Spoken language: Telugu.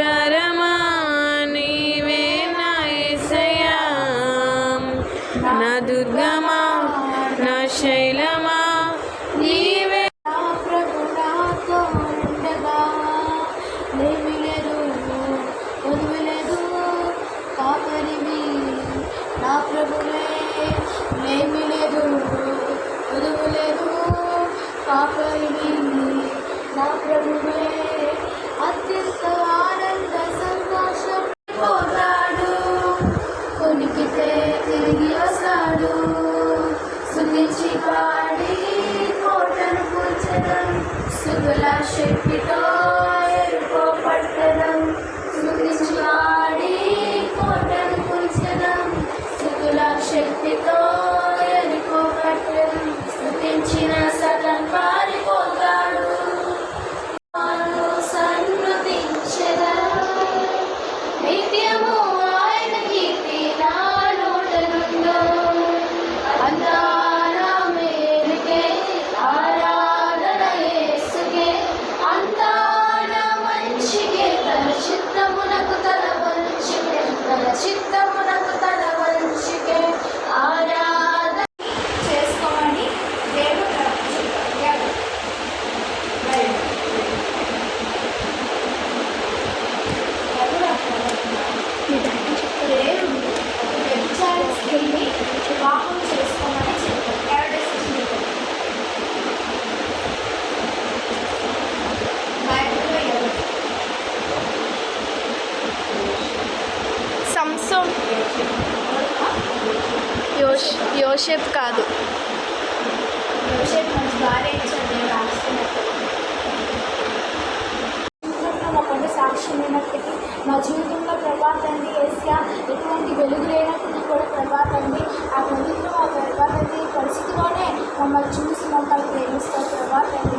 ఆధారమా నీవే నా యేసయ్యా, నా దుర్గమా నా శైలమా నీవే. నా ప్రభు నాతో ఉండగా లేమి లేదు, కొదువు లేదు, కాపరివి నా ప్రభువే. లేమి లేదు, కొదువు లేదు, కాపరివి నా ప్రభువే. అత్యంత ఆనంద సంతోషం పోతాడు, కొనికితే తిరిగి వస్తాడు. సుఖించి పాడి కోటను కూర్చడం, సుగుల శక్తితో ఎరుకో పట్టడం. సుఖించి పాడి కోటను కూర్చడం, సుగుల శక్తితో ఎరుకో పట్టడం. స్తుతించిన సతం పారిపోతాడు. సన్నుతించెదా నిత్యము ఆయన కీర్తి నా నోట నుండు. అంతా నా మేలుకే, ఆరాధన యేసుకే, అంతా నా మంచికే. తన చిత్తమునకు తల వంచికే, తన చిత్తమునకు తల వంచికే ఆరాధన చేసుకోమని దేవుడు చెప్పాడు. దేవుడు వ్యభిచార స్త్రీని వివాహం చేసుకోమని చెప్పాడు. బైబిల్లో ఎవరు? సంసోన్. యోసేపు కాదు. యోసేపు మంచి భార్య ఇచ్చాడు రాస్తున్నట్టు. ఒక సాక్ష్యం అయినప్పటికీ మా జీవితంలో ప్రభాతండి ఏసియా ఎటువంటి వెలుగు లేనప్పటికీ కూడా ప్రభాతండి ఆ వెలుగులో ఆ ప్రభాతండి పరిస్థితిలోనే మమ్మల్ని చూసి మమ్మల్ని ప్రేమిస్తారు ప్రభాతండి.